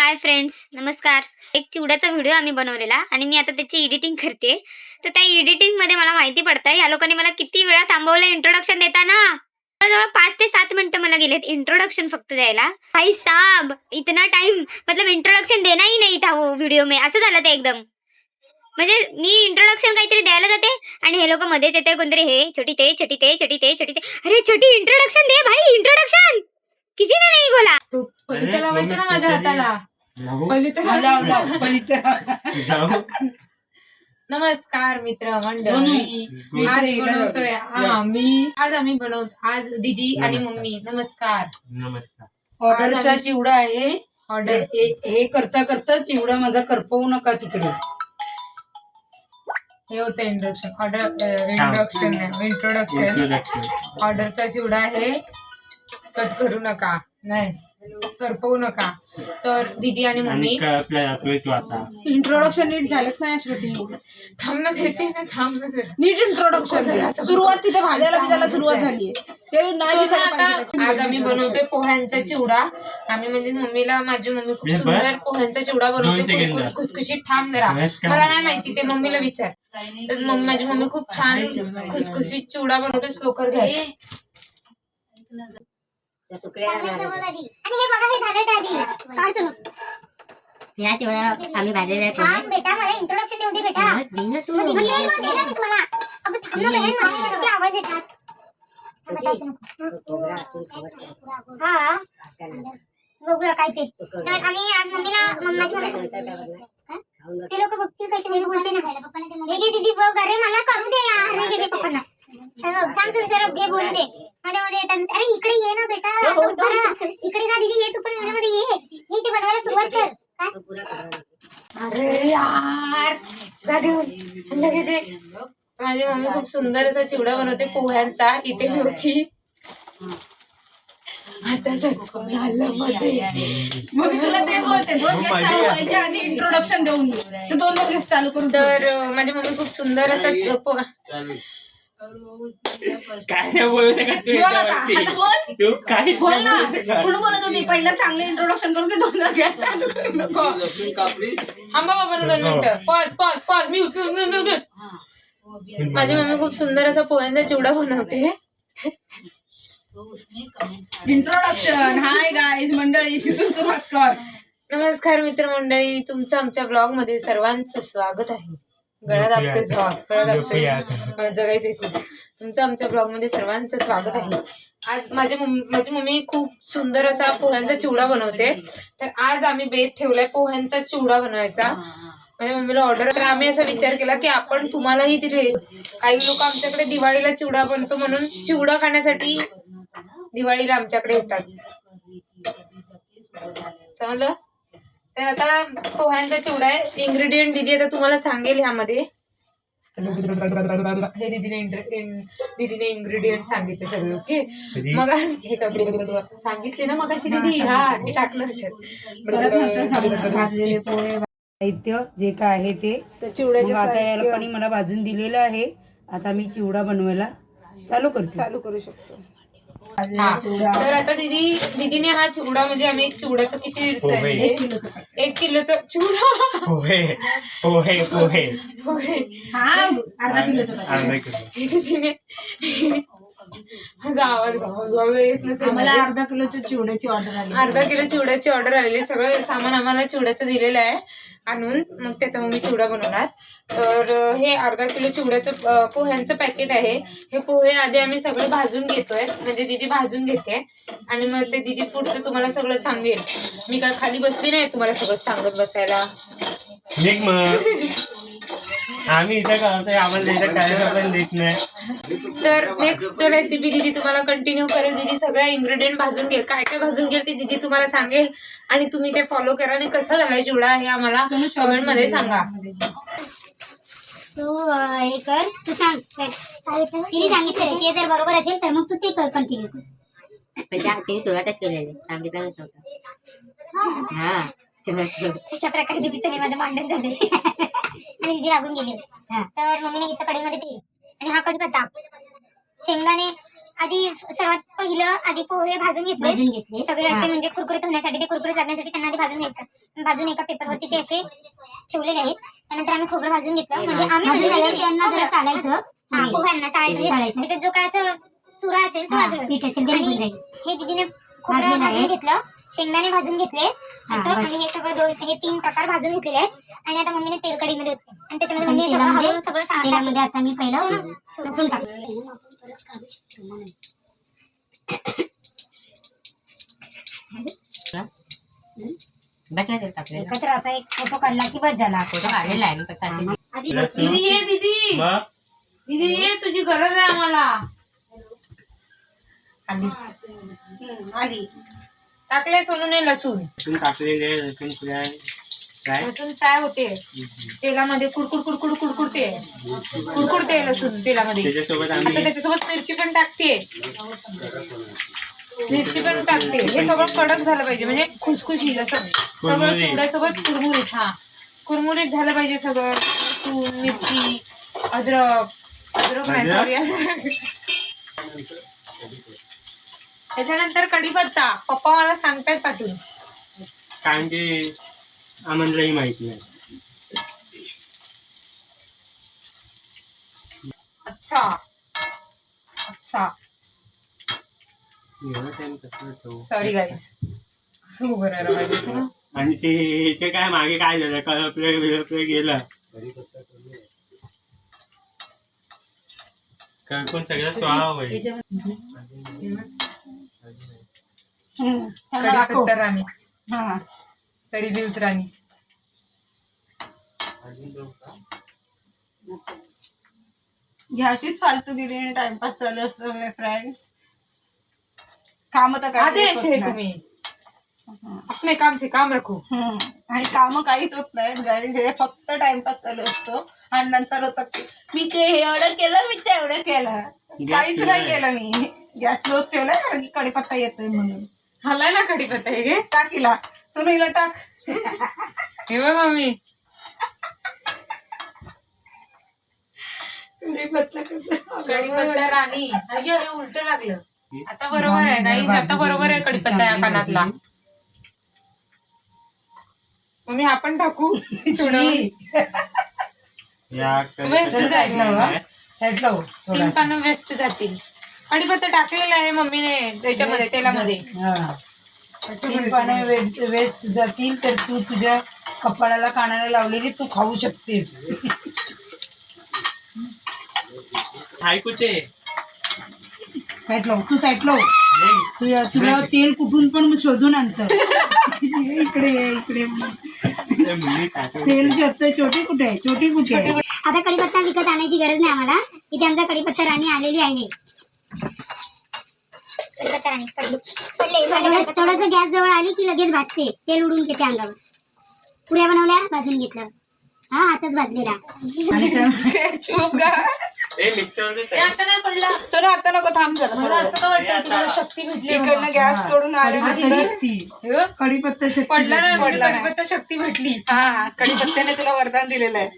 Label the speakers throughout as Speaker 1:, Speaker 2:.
Speaker 1: Hi friends, नमस्कार. एक चिवड्याचा video आम्ही बनवलेला आणि मी आता त्याची एडिटिंग करते. तर त्या एडिटिंगमध्ये मला माहिती पडतंय या लोकांनी मला किती वेळा थांबवलं इंट्रोडक्शन देताना. जवळ 5 ते 7 मिनिटं मला गेलेत इंट्रोडक्शन फक्त द्यायला. भाई साहब, इतना टाइम मतलब इंट्रोडक्शन देना ही नहीं था वो वीडियो में. असं झालं ते एकदम. म्हणजे मी इंट्रोडक्शन काहीतरी द्यायला जाते आणि हे लोक मध्येच येते कोणतरी हे छोटी ते छोटी ते छोटी ते छोटी ते. अरे छोटी इंट्रोडक्शन दे भाई, इंट्रोडक्शन किसी ने नहीं बोला.
Speaker 2: तू पलिता लावायचं ना माझ्या हाताला. नमस्कार मित्र मंडळी. आज आम्ही बनवतो आज दीदी आणि मम्मी. नमस्कार.
Speaker 3: ऑर्डरचा चिवडा आहे. ऑर्डर हे करता करता चिवडा माझा करपवू नका तिकडे.
Speaker 2: हे होतं इंट्रोडक्शन. ऑर्डरचा चिवडा आहे. कट करू नका, नाही करपवू नका. तर दीदी आणि मम्मी
Speaker 4: इंट्रोडक्शन नीट झालंच नाही श्रुती.
Speaker 2: थांबणं देते ना, थांबणं
Speaker 4: नीट इंट्रोडक्शन सुरुवात तिथे भाजायला सुरुवात झाली ते नाही दिसायला पाहिजे.
Speaker 2: आज आम्ही बनवतोय पोह्यांचा चिवडा. आम्ही म्हणजे मम्मीला, माझी मम्मी खूप सुंदर पोह्यांचा चिवडा बनवते, खुसखुशीत. थांब जरा, मला नाही माहिती, ते मम्मीला विचार. तर माझी मम्मी खूप छान खुसखुशीत चिवडा बनवते. स्लोकर घ्या.
Speaker 1: आणि हे बघा, हे झालं दादी काढ चलो.
Speaker 5: या चिवडा आम्ही भाजलेला आहे.
Speaker 1: थांब बेटा, मला इंट्रोडक्शन देऊ दे बेटा. देना मी तुम्हाला. अब थांब ना बहन, किती आवाज येतात. हा बघूया काय ते. तर आम्ही आज मम्मीला माझी मम्मी ते लोक बघतील कसे मी बोलते ना. हे घे दीदी बघ. अरे मला करू दे यार. हे घे पप्पांना. थांब सर घे, बोलू दे. मध्ये मध्ये येतात. अरे इकडे ये ना बेटा, इकडे जा दीदी. ये तू पण व्हिडिओ मध्ये ये. हे ते बनवायला सुरुवात कर.
Speaker 2: अरे यार, लगेच ये. माझी मम्मी खूप सुंदर असा चिवडा बनवते पोह्यांचा. इथे मी होती आता सगळं आलं मध्ये.
Speaker 4: मग मी तुला तेच बोलते, 2 गॅस चालू व्हायच्या आधी इंट्रोडक्शन देऊन दे. 2 गॅस चालू करून.
Speaker 2: तर माझी मम्मी खूप सुंदर असा
Speaker 3: काय बोलू शकत तू काही
Speaker 4: बोलत होती. पहिला चांगलं इंट्रोडक्शन करून 2 गॅस चालू करू नको.
Speaker 2: थांबा बाबा 2 मिनिटं. Pause mute. माझी मम्मी खूप सुंदर असा पोह्यांचा चिवडा बनवते.
Speaker 4: इंट्रोडक्शन. हाय गाईज मंडळी, तिथून सुरुवात कर.
Speaker 2: नमस्कार मित्रमंडळी, तुमचं आमच्या ब्लॉग मध्ये सर्वांचं स्वागत आहे. गळा दाबतोय मला जगायचंय खूप. तुमचं आमच्या ब्लॉग मध्ये सर्वांचं स्वागत आहे. आज माझी मम्मी खूप सुंदर असा पोह्यांचा चिवडा बनवते. तर आज आम्ही बेत ठेवलाय पोह्यांचा चिवडा बनवायचा. माझ्या मम्मीला ऑर्डर. तर आम्ही असा विचार केला की आपण तुम्हालाही दिले. काही लोक आमच्याकडे दिवाळीला चिवडा बनतो म्हणून चिवडा खाण्यासाठी दिवाळीला आमच्याकडे येतात, समजलं. तर आता पोह्यांचा चिवडा आहे. इन्ग्रेडियंट दिदी आता तुम्हाला सांगेल ह्यामध्ये. हे दीदीने इन्ग्रेडियंट सांगितले सगळे. ओके, मग हे सांगितले ना मग दीदी. हा, हे टाकलं
Speaker 3: साहित्य जे काय आहे ते चिवड्याच्या. आता या लोकांनी मला भाजून दिलेलं आहे. आता मी चिवडा बनवायला चालू करू शकतो.
Speaker 2: तर आता दीदीने हा चिवडा, म्हणजे आम्ही एक चिवड्याचं किती 1 किलोचा चिवडा.
Speaker 3: पोहे
Speaker 4: अर्धा किलोचा.
Speaker 2: दीदीने माझा आवाज येत नसेल.
Speaker 4: मला अर्धा किलोच्या चिवड्याची ऑर्डर आली.
Speaker 2: अर्धा किलो चिवड्याची ऑर्डर आलेली. सगळं सामान आम्हाला चिवड्याचं दिलेलं आहे आणून. मग त्याचा मग मी चिवडा बनवणार. तर हे अर्धा किलो चिवड्याचं पोह्यांचं पॅकेट आहे. हे पोहे आधी आम्ही सगळे भाजून घेतोय, म्हणजे दीदी भाजून घेते आणि मग ते दीदी पुढचं तुम्हाला सगळं सांगेल. मी काय खाली बसली नाही तुम्हाला सगळं सांगत बसायला.
Speaker 3: आम्ही इथं करतोय, आम्हाला इथं काय पण देत नाही.
Speaker 2: तर नेक्स्ट रेसिपी दीदी तुम्हाला कंटिन्यू करेल. दीदी सगळ्या इन्ग्रेडियंट भाजून घे, काय काय भाजून घेईल ते दीदी तुम्हाला सांगेल आणि तुम्ही ते फॉलो करा. आणि कसा झालाय चिवडा हे आम्हाला कमेंट मध्ये सांगा.
Speaker 1: तू हे कर, तू सांग. तिने सांगितलं ते जर बरोबर असेल तर मग तू ते कर, कंटिन्यू कर.
Speaker 5: तिने सुरुवातच केलेली, सांगितलं नव्हतं. हा,
Speaker 1: अशा प्रकारे दीदीचं माझं भांडण झाले आणि दीदी लागून गेली. तर मम्मीने घेतलं कढईमध्ये तेल आणि हा कढीपत्ता, शेंगदाणे आधी सर्वात पहिलं आधी पोहे भाजून घेतले सगळे असे म्हणजे कुरकुरीत होण्यासाठी, ते कुरकुरीत लागण्यासाठी त्यांना आधी भाजून घ्यायचं. भाजून एका पेपरवरती ते असे ठेवलेले आहेत. त्यानंतर आम्ही खोबरं भाजून घेतलं, म्हणजे आम्ही त्यांना जरा चालायचं, पोह्यांना चाळायचं. त्याच्यात जो काय असं चुरा असेल तो बाजूला. आणि हे दीदीने खोबरं भाजून घेतलं, शेंगदाणे भाजून घेतले असं, आणि हे सगळं हे 3 प्रकार भाजून घेतलेले आहेत. आणि आता मम्मीने तेल कढईमध्ये होते आणि त्याच्यामध्ये मम्मी सगळं हळूहळू सगळं तेलामध्ये आता मी पहिलं लसूण टाकलं.
Speaker 5: बस नाही टाकले
Speaker 3: एकत्र असा एक फोटो काढला की बस झाला.
Speaker 5: फोटो काढलेला आहे मी फक्त आता.
Speaker 1: आधी
Speaker 2: दीदी ये, दीदी ये, तुझी गरज आहे आम्हाला.
Speaker 4: आली
Speaker 2: टाकले सोनूने लसूण.
Speaker 6: टाकलेले लसूण फ्राय
Speaker 2: लसूण फ्राय होते तेलामध्ये, कुडकुडते लसूण तेलामध्ये.
Speaker 6: त्याच्यासोबत
Speaker 2: आता
Speaker 6: आम्ही
Speaker 2: त्याच्यासोबत मिरची पण टाकते, हे सगळं कडक झालं पाहिजे, म्हणजे खुसखुशीत असं सगळं
Speaker 6: कुरमुरीत.
Speaker 2: चिवड्यासोबत कुरमुरीत. कुरमुरीत झालं पाहिजे सगळं. लसूण, मिरची, अद्रक नाही, सॉरी, त्याच्यानंतर कढीपत्ता. पप्पा मला सांगतायत पाठवून.
Speaker 6: कारण की आम्हालाही माहित नाही.
Speaker 2: अच्छा
Speaker 6: एवढा टाइम कसं ठेवू?
Speaker 2: सॉरी गाईज, असं उभं राहायला पाहिजे ना.
Speaker 6: आणि ते काय मागे काय झालं, कळपले गेलं, कोण सगळं स्वाहा होईल.
Speaker 2: कढीपत्ता राणी, तरी दिवस राणी.
Speaker 4: अशीच फालतूगिरी टाइमपास चालू असतो फ्रेंड्स. काम तर काय
Speaker 2: आदेश आहे तुम्ही, आपले काम से काम रखो.
Speaker 4: आणि काम काहीच होत नाहीत गाईज, हे फक्त टाइमपास चालू असतो. आणि नंतर होतं की मी ते हे ऑर्डर केलं, मी ते ऑर्डर केलं, काहीच नाही केलं. मी गॅस क्लोज ठेवलाय कारण की कढीपत्ता येतोय म्हणून.
Speaker 2: हलाय ना कढीपत्ता, हे घे,
Speaker 4: टाकीला सुनीला टाक.
Speaker 2: हे बघ मम्मी. कढीपत्ता राणी. अय्यो, हे उलट लागलं. आता बरोबर आहे गाईज, आता बरोबर आहे कढीपत्ता या कानातला. मम्मी आपण टाकू वेस्ट जाईल,
Speaker 3: साईडला हो
Speaker 2: 3 पानं वेस्ट जातील. कढीपत्ता टाकलेला आहे मम्मीने त्याच्यामध्ये, तेलामध्ये.
Speaker 3: वेस्ट जातील तर तू तुझ्या कपाळाला कानाला लावलेली तू खाऊ शकतेस.
Speaker 6: हाय कुठे
Speaker 3: साईडला हो, तू साईडला हो. तुला तेल कुठून पण शोधून आणतं. इकडे तेल शोधतं. छोटी कुठे आहे, छोटी कुठे आहे.
Speaker 1: आता कढीपत्ता विकत आणायची गरज नाही आम्हाला. इथे आमचा कढीपत्ता राणी आलेली आहे. कढीपत्ता राणी थोडस गॅस जवळ आली की लगेच भाजते, तेल उडून घेते अंगावर. पुऱ्या बनवल्या, भाजून घेतलं. हातच भाजलेला.
Speaker 2: आता नाही पडला.
Speaker 4: चलो आता नको, थांब जरा.
Speaker 2: मला असं का वाटतं तुम्हाला शक्ती भेटली
Speaker 4: इकडनं गॅस तोडून आले
Speaker 3: कढीपत्ता शक्ती
Speaker 2: पडला नाही, म्हणजे कढीपत्ता शक्ती भेटली.
Speaker 4: हा, कढीपत्त्याने तुला वरदान दिलेलं आहे.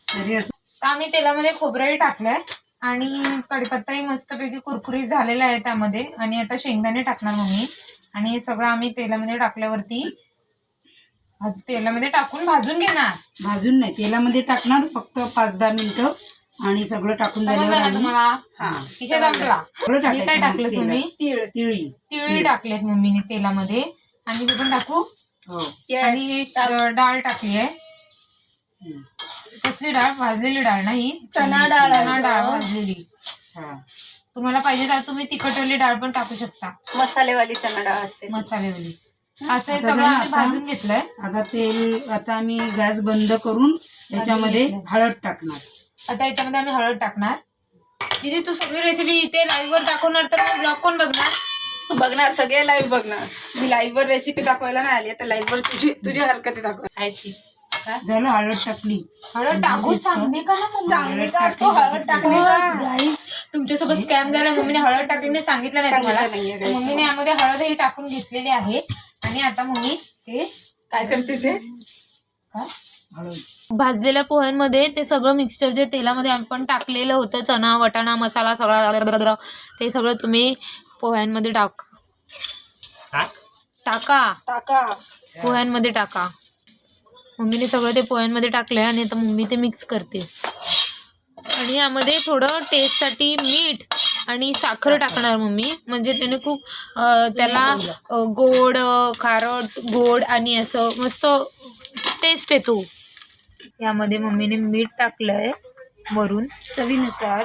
Speaker 3: तरी असं
Speaker 2: तर आम्ही तेलामध्ये खोबरंही टाकलंय आणि कढीपत्ताही मस्तपैकी कुरकुरीत झालेला आहे त्यामध्ये. आणि आता शेंगदाणे टाकणार मम्मी. आणि हे सगळं आम्ही तेलामध्ये टाकल्यावरती तेलामध्ये टाकून भाजून घेणार.
Speaker 3: भाजून नाही, तेलामध्ये टाकणार फक्त 5-10 मिनिटं. आणि सगळं टाकून झाल्यावर
Speaker 2: समजलं ना
Speaker 3: आम्ही
Speaker 2: तुम्हाला? तिथे जमला.
Speaker 3: सगळं
Speaker 2: हे काय टाकलं
Speaker 3: टाकायचं
Speaker 2: तुम्ही?
Speaker 3: तिळी.
Speaker 2: तिळी टाकलेत मम्मीने तेलामध्ये. आणि हे पण टाकू.
Speaker 3: हो.
Speaker 2: आणि हे डाळ टाकली आहे. कसली डाळ? भाजलेली डाळ नाही,
Speaker 4: चणा डाळ.
Speaker 2: चणा डाळ भाजलेली.
Speaker 3: हा.
Speaker 2: तुम्हाला पाहिजे तर तुम्ही तिखटवाली डाळ पण टाकू शकता,
Speaker 4: मसालेवाली चणा डाळ असते.
Speaker 2: मसालेवाली. असं हे
Speaker 3: आता
Speaker 2: सगळं
Speaker 3: जरा
Speaker 2: आम्ही भाजून घेतलंय.
Speaker 3: आता आम्ही गॅस बंद करून त्याच्यामध्ये हळद टाकणार.
Speaker 2: आता याच्यामध्ये आम्ही हळद टाकणार. दीदी तू सगळी रेसिपी इथे लाईव्ह वर दाखवणार तर मग ब्लॉग कोण बघणार?
Speaker 4: सगळे लाईव्ह बघणार. मी लाईव्ह वर रेसिपी दाखवायला नाही आली, आता लाईव्ह वर तुझी हरकती दाखव.
Speaker 3: झालं, हळद टाकली.
Speaker 2: हळद टाकू सांगणे का ना मम्मी?
Speaker 4: चांगली का असतो हळद टाकली का?
Speaker 2: गाईस, तुमच्यासोबत स्कॅम झाला. मम्मीने हळद टाकली सांगितलं नाही तुम्हाला.
Speaker 4: सांगितलं नाहीये guys.
Speaker 2: मम्मीने यामध्ये हळदही टाकून घेतलेली आहे. आणि आता मम्मी ते
Speaker 4: काय करते ते?
Speaker 2: काय भाजलेल्या पोह्यांमध्ये ते सगळं मिक्सचर जे तेलामध्ये आपण टाकलेलं होतं, चणा वटाणा मसाला सगळा, ते सगळं तुम्ही पोह्यांमध्ये टाका पोह्यांमध्ये टाका. मम्मीने सगळं ते पोह्यांमध्ये टाकलं आहे आणि आता मम्मी ते मिक्स करते. आणि यामध्ये थोडं टेस्टसाठी मीठ आणि साखर टाकणार मम्मी, म्हणजे त्याने खूप त्याला गोड खारट गोड आणि असं मस्त टेस्ट येतो. यामध्ये मम्मीने मीठ टाकलं आहे वरून चवीनुसार.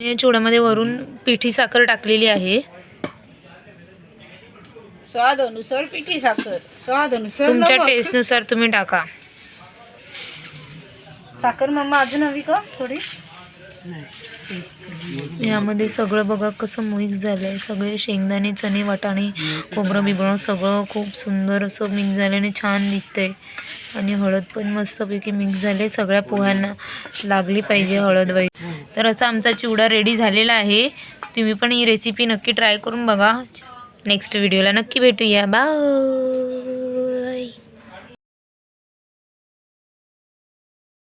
Speaker 2: या चिवड्यामध्ये वरून पिठी साखर टाकलेली आहे.
Speaker 4: स्वादानुसार पिठी साखर, स्वादानुसार
Speaker 2: तुमच्या
Speaker 4: नमक.
Speaker 2: टेस्टनुसार तुम्ही टाका.
Speaker 4: साखर मम्मा अजून हवी का थोडी?
Speaker 2: यामध्ये सगळं बघा कसं मिक्स झालं आहे. सगळे शेंगदाणे चणे वाटाणे खोबरं बिबरं सगळं खूप सुंदर असं मिक्स झाल्याने छान दिसतंय. आणि हळद पण मस्तपैकी मिक्स झाले. सगळ्या पोह्यांना लागली पाहिजे हळद वगैरे. तर असा आमचा चिवडा रेडी झालेला आहे. तुम्ही पण ही रेसिपी नक्की ट्राय करून बघा. नेक्स्ट व्हिडिओला नक्की भेटूया. बाय.